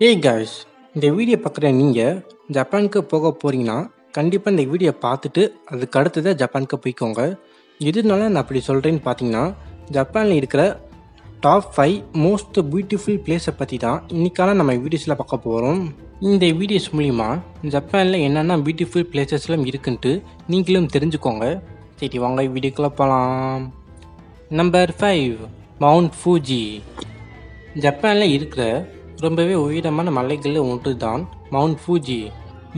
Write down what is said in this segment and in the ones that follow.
ஏய் காய்ஸ், இந்த வீடியோ பார்க்குற நீங்கள் ஜப்பானுக்கு போக போகிறீங்கன்னா கண்டிப்பாக இந்த வீடியோ பார்த்துட்டு அதுக்கு அடுத்ததாக ஜப்பானுக்கு போய்க்கோங்க. எதுனால நான் அப்படி சொல்கிறேன்னு பார்த்தீங்கன்னா, ஜப்பானில் இருக்கிற டாப் 5 மோஸ்ட் பியூட்டிஃபுல் பிளேஸை பற்றி தான் இன்றைக்கான நம்ம வீடியோஸில் பார்க்க போகிறோம். இந்த வீடியோஸ் மூலிமா ஜப்பானில் என்னென்ன பியூட்டிஃபுல் பிளேசஸ்லாம் இருக்குன்ட்டு நீங்களும் தெரிஞ்சுக்கோங்க. சரி வாங்க வீடியோக்குள்ளே போகலாம். Number 5, mount Fuji. ஜப்பானில் இருக்கிற ரொம்பவே உயரமான மலைகளில் ஒன்று தான் மவுண்ட் ஃபூஜி.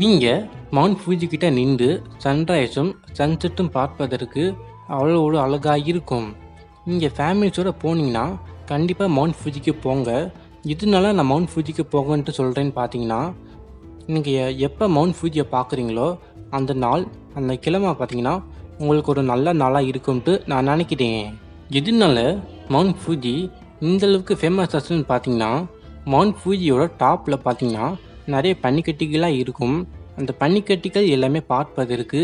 நீங்கள் மவுண்ட் ஃபூஜி கிட்ட நின்று சன்ரைஸும் சன்செட்டும் பார்ப்பதற்கு அவ்வளோ ஒரு அழகாக இருக்கும். நீங்கள் ஃபேமிலிஸோடு போனீங்கன்னா கண்டிப்பாக மவுண்ட் ஃபூஜிக்கு போங்க. இதனால நான் மவுண்ட் ஃபூஜிக்கு போகன்ட்டு சொல்கிறேன்னு பார்த்தீங்கன்னா, நீங்கள் எப்போ மவுண்ட் ஃபூஜியை பார்க்குறீங்களோ அந்த நாள் அந்த கிழமை பார்த்தீங்கன்னா உங்களுக்கு ஒரு நல்ல நாளாக இருக்கும்ட்டு நான் நினைக்கிறேன். இதனால மவுண்ட் ஃபூஜி இந்தளவுக்கு ஃபேமஸ் ஆச்சுன்னு பார்த்தீங்கன்னா, மவுண்ட் ஃபூஜியோட டாப்பில் பார்த்தீங்கன்னா நிறைய பனிக்கட்டிகளாக இருக்கும். அந்த பனிக்கட்டிகள் எல்லாமே பார்ப்பதற்கு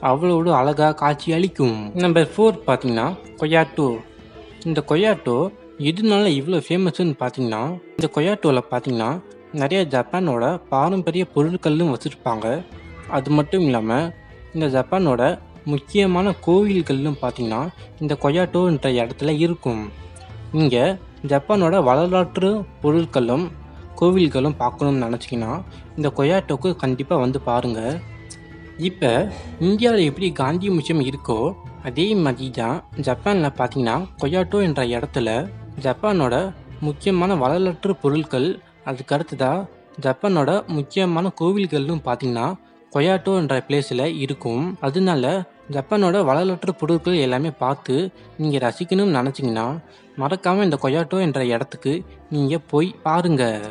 அவ்வளோ அழகாக காட்சி அளிக்கும். நம்பர் 4 பார்த்தீங்கன்னா கொயாட்டோ. இந்த கொயாட்டோ எதுனால இவ்வளோ ஃபேமஸ்ன்னு பார்த்தீங்கன்னா, இந்த கொயாட்டோவில் பார்த்தீங்கன்னா நிறைய ஜப்பானோட பாரம்பரிய பொருட்களும் வச்சுருப்பாங்க. அது மட்டும் இல்லாமல் இந்த ஜப்பானோட முக்கியமான கோவில்களும் பார்த்தீங்கன்னா இந்த கொயாட்டோன்ற இடத்துல இருக்கும். இங்கே ஜப்பானோட வரலாற்று பொருட்களும் கோவில்களும் பார்க்கணும்னு நினச்சிங்கன்னா இந்த கொயாட்டோக்கு கண்டிப்பாக வந்து பாருங்கள். இப்போ இந்தியாவில் எப்படி காந்தி மியூசியம் இருக்கோ அதே மாதிரி தான் ஜப்பானில் பார்த்தீங்கன்னா கொயாட்டோ என்ற இடத்துல ஜப்பானோட முக்கியமான வரலாற்று பொருட்கள், அதுக்கு அடுத்ததாக ஜப்பானோட முக்கியமான கோவில்களும் பார்த்தீங்கன்னா கொயாட்டோ என்ற பிளேஸில் இருக்கும். அதனால ஜப்பானோட வரலாற்று பொருட்கள் எல்லாமே பார்த்து நீங்கள் ரசிக்கணும்னு நினச்சிங்கன்னா மறக்காமல் இந்த கொயாட்டோ என்ற இடத்துக்கு நீங்கள் போய் பாருங்கள்.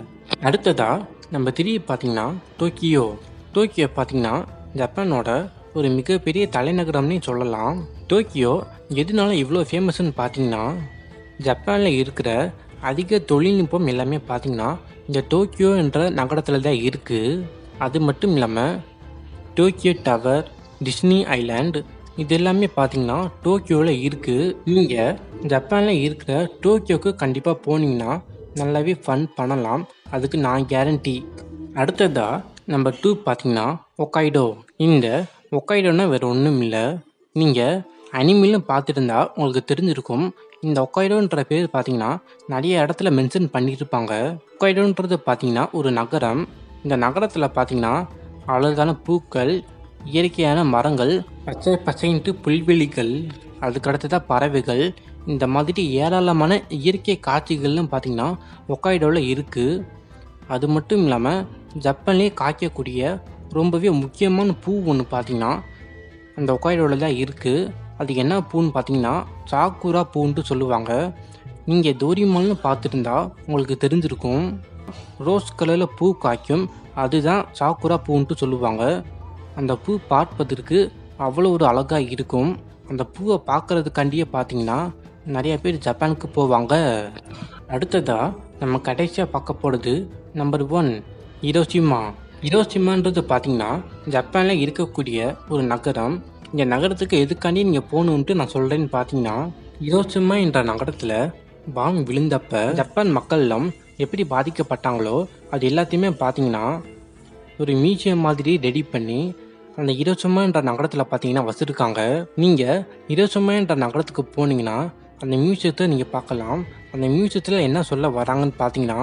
அடுத்ததாக நம்ம 3 பார்த்தீங்கன்னா டோக்கியோ. டோக்கியோ பார்த்தீங்கன்னா ஜப்பானோட ஒரு மிகப்பெரிய தலைநகரம்னே சொல்லலாம். டோக்கியோ எதனால இவ்வளோ ஃபேமஸ்ன்னு பார்த்தீங்கன்னா, ஜப்பானில் இருக்கிற அதிக தொழில்நுட்பம் எல்லாமே பார்த்தீங்கன்னா இந்த டோக்கியோ என்ற நகரத்தில் தான் இருக்குது. அது மட்டும் இல்லாமல் டோக்கியோ டவர், டிஸ்னி ஐலாண்ட் இது எல்லாமே பார்த்தீங்கன்னா டோக்கியோவில் இருக்குது. நீங்கள் ஜப்பானில் இருக்கிற டோக்கியோக்கு கண்டிப்பாக போனீங்கன்னா நல்லாவே ஃபன் பண்ணலாம், அதுக்கு நான் கேரண்டி. அடுத்ததாக நம்பர் 2 பார்த்தீங்கன்னா ஒக்கைடோ. இந்த ஒக்கைடோன்னா வேறு ஒன்றும் இல்லை, நீங்கள் அனிமலும் பார்த்துருந்தா உங்களுக்கு தெரிஞ்சிருக்கும். இந்த ஒக்கைடோன்ற பேர் பார்த்தீங்கன்னா நிறைய இடத்துல மென்ஷன் பண்ணியிருப்பாங்க. ஒக்கைடோன்றது பார்த்தீங்கன்னா ஒரு நகரம். இந்த நகரத்தில் பார்த்தீங்கன்னா அழகான பூக்கள், இயற்கையான மரங்கள், பச்சை பச்சைன்ட்டு புல்வெளிகள், அதுக்கடுத்ததாக பறவைகள், இந்த மாதிரி ஏராளமான இயற்கை காட்சிகள்லாம் பார்த்தீங்கன்னா ஒக்கைடோவில் இருக்குது. அது மட்டும் இல்லாமல் ஜப்பான்லேயே காய்க்கக்கூடிய ரொம்பவே முக்கியமான பூ ஒன்று பார்த்தீங்கன்னா அந்த ஒக்கைடோவில் தான் இருக்குது. அது என்ன பூன்னு பார்த்தீங்கன்னா சாக்குரா பூன்ட்டு சொல்லுவாங்க. நீங்கள் டோரிமான்னு பார்த்துருந்தா உங்களுக்கு தெரிஞ்சிருக்கும். ரோஸ் கலரில் பூ காய்க்கும், அதுதான் சாக்குரா பூன்ட்டு சொல்லுவாங்க. அந்த பூ பார்ப்பதற்கு அவ்வளோ ஒரு அழகாக இருக்கும். அந்த பூவை பார்க்குறதுக்காண்டியே பார்த்தீங்கன்னா நிறைய பேர் ஜப்பானுக்கு போவாங்க. அடுத்ததாக நம்ம கடைசியாக பார்க்க போகிறது நம்பர் 1 ஹிரோஷிமா. ஹிரோஷிமான்றது பார்த்தீங்கன்னா ஜப்பானில் இருக்கக்கூடிய ஒரு நகரம். இந்த நகரத்துக்கு எதுக்காண்டி நீங்கள் போகணுன்ட்டு நான் சொல்கிறேன்னு பார்த்தீங்கன்னா, ஹிரோஷிமா என்ற நகரத்தில் பாம் விழுந்தப்ப ஜப்பான் மக்கள்லாம் எப்படி பாதிக்கப்பட்டாங்களோ அது எல்லாத்தையுமே பார்த்தீங்கன்னா ஒரு மியூசியம் மாதிரி ரெடி பண்ணி அந்த ஹிரோஷிமா என்ற நகரத்தில் பார்த்தீங்கன்னா வச்சுருக்காங்க. நீங்கள் ஹிரோஷிமா என்ற நகரத்துக்கு போனீங்கன்னா அந்த மியூசியத்தை நீங்கள் பார்க்கலாம். அந்த மியூசியத்தில் என்ன சொல்ல வராங்கன்னு பார்த்தீங்கன்னா,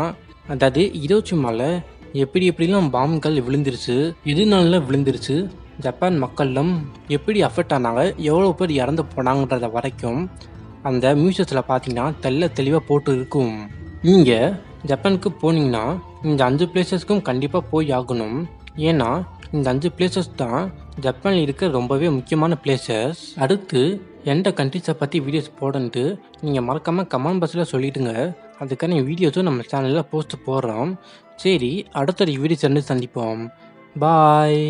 அதாவது ஹிரோஷிமாவில் எப்படிலாம் பாம்புகள் விழுந்துருச்சு, எதுனால விழுந்துருச்சு, ஜப்பான் மக்கள்லாம் எப்படி அஃபெக்ட் ஆனாங்க, எவ்வளோ பேர் இறந்து போனாங்கன்றத வரைக்கும் அந்த மியூசியத்தில் பார்த்தீங்கன்னா தெளிவாக போட்டு இருக்கும். நீங்கள் ஜப்பானுக்கு போனீங்கன்னா இந்த 5 பிளேசஸ்க்கும் கண்டிப்பாக போய் ஆகணும். ஏன்னா இந்த 5 பிளேசஸ் தான் ஜப்பானில் இருக்க ரொம்பவே முக்கியமான பிளேசஸ். அடுத்து எந்த கண்ட்ரிஸை பற்றி வீடியோஸ் போடன்ட்டு நீங்கள் மறக்காமல் கமெண்ட் பாக்ஸில் சொல்லிவிடுங்க. அதுக்கான வீடியோஸும் நம்ம சேனலில் போஸ்ட் போடுறோம். சரி, அடுத்த வீடியோஸ் சந்திப்போம். பாய்.